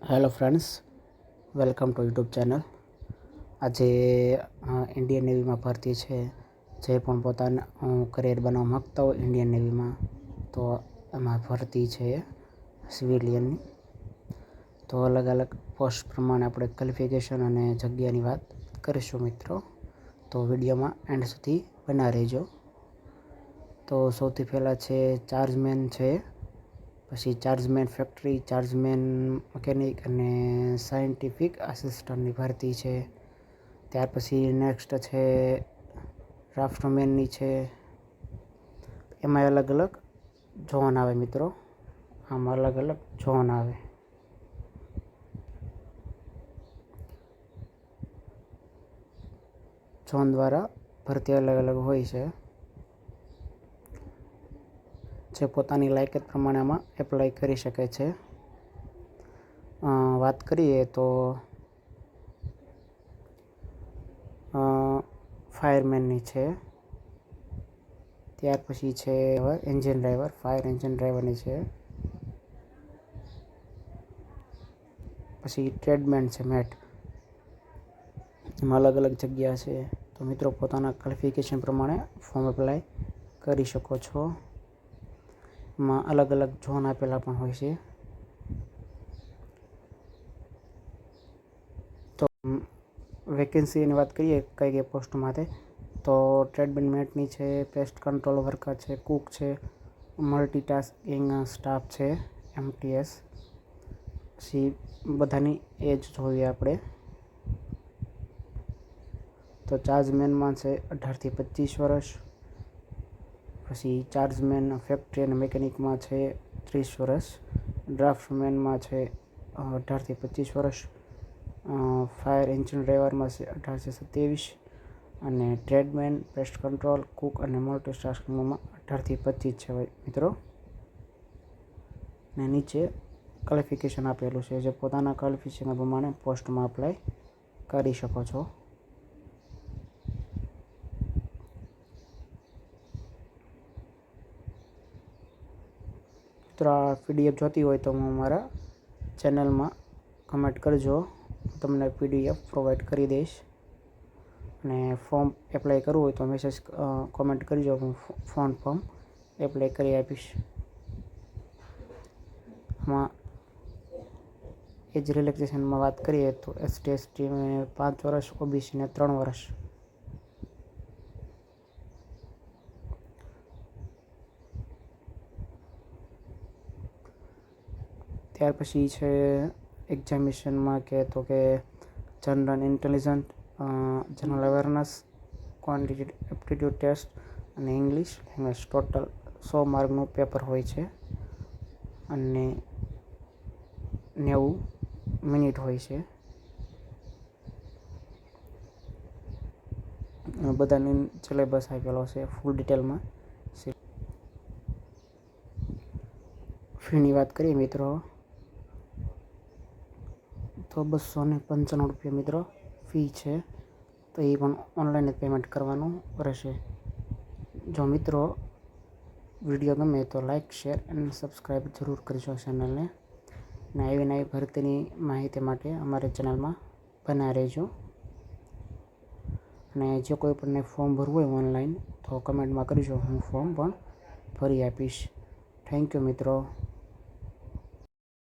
Hello friends, welcome to YouTube channel. આજે Indian નેવીમાં ભરતી છે. જે પણ પોતાનું કરિયર બનાવવા માગતા હોય ઇન્ડિયન નેવીમાં, તો એમાં ભરતી છે સિવિલિયનની. તો અલગ અલગ પોસ્ટ પ્રમાણે આપણે ક્વોલિફિકેશન અને જગ્યાની વાત કરીશું મિત્રો. તો વિડીયોમાં એન્ડ સુધી બના રહેજો. તો સૌથી પહેલાં છે ચાર્જમેન છે, પછી ચાર્જમેન ફેક્ટરી, ચાર્જમેન મિકેનિક અને સાયન્ટિફિક આસિસ્ટન્ટની ભરતી છે. ત્યાર પછી નેક્સ્ટ છે ડ્રાફ્ટમેનની છે. એમાં અલગ અલગ ઝોન આવે મિત્રો, આમાં અલગ અલગ ઝોન આવે. ઝોન દ્વારા ભરતી અલગ અલગ હોય છે. જે પોતાની લાયકાત પ્રમાણે આમાં એપ્લાય કરી શકે છે. વાત કરીએ તો ફાયરમેનની છે. ત્યાર પછી છે એન્જિન ડ્રાઈવર, ફાયર એન્જિન ડ્રાઈવરની છે. પછી ટ્રેડમેન છે, મેટ. એમાં અલગ અલગ જગ્યા છે. તો મિત્રો પોતાના ક્વોલિફિકેશન પ્રમાણે ફોર્મ એપ્લાય કરી શકો છો. એમાં અલગ અલગ ઝોન આપેલા પણ હોય છે. તો વેકેન્સીની વાત કરીએ કઈ કઈ પોસ્ટ માટે, તો ટ્રેડમેન મેટની છે, પેસ્ટ કંટ્રોલ વર્કર છે, કુક છે, મલ્ટીટાસ્કિંગ સ્ટાફ છે, MTS. પછી બધાની એજ જોઈએ આપણે. તો ચાર્જમેનમાં છે 18 થી 25 વર્ષ. પછી ચાર્જમેન ફેક્ટરી અને મિકેનિકમાં છે 30 વર્ષ. ડ્રાફ્ટમેનમાં છે 18 થી 25 વર્ષ. ફાયર એન્જિન ડ્રાઈવરમાં છે 18 થી 27. અને ટ્રેડમેન, પેસ્ટ કંટ્રોલ, કુક અને મલ્ટીટાસ્કિંગમાં 18 થી 25 છે મિત્રો. ને નીચે ક્વોલિફિકેશન આપેલું છે, જે પોતાના ક્વોલિફિકેશન પ્રમાણે પોસ્ટમાં અપ્લાય કરી શકો છો. મિત્રો આ PDF જોતી હોય તો હું મારા ચેનલમાં કમેન્ટ કરજો, તમને PDF પ્રોવાઈડ કરી દઈશ. અને ફોર્મ એપ્લાય કરવું હોય તો મેસેજ કોમેન્ટ કરજો, હું ફોર્મ એપ્લાય કરી આપીશ. આમાં એજ રિલેક્સેશનમાં વાત કરીએ તો ST/ST 5 વર્ષ, OBC ને 3 વર્ષ. ત્યાર પછી છે એક્ઝામિનેશનમાં કે તો કે general intelligent, general awareness, quantitative aptitude test અને ઇંગ્લિશ લેંગ્વેજ. ટોટલ 100 માર્કનું પેપર હોય છે અને 90 મિનિટ હોય છે. બધાની સિલેબસ આપેલો છે ફૂલ ડિટેલમાં. ફીની વાત કરીએ મિત્રો તો 295 રૂપિયા મિત્રો ફી છે. તો એ પણ ઓનલાઈન જ પેમેન્ટ કરવાનું રહેશે. જો મિત્રો વિડીયો ગમે તો લાઈક, શેર અને સબસ્ક્રાઈબ જરૂર કરજો ચેનલને. ને આવી નવી ભરતીની માહિતી માટે અમારી ચેનલમાં બના રહેજો. અને જો કોઈ પણ ફોર્મ ભરવું હોય ઓનલાઈન તો કમેન્ટમાં કરજો, હું ફોર્મ પણ ભરી આપીશ. થેન્ક યુ મિત્રો.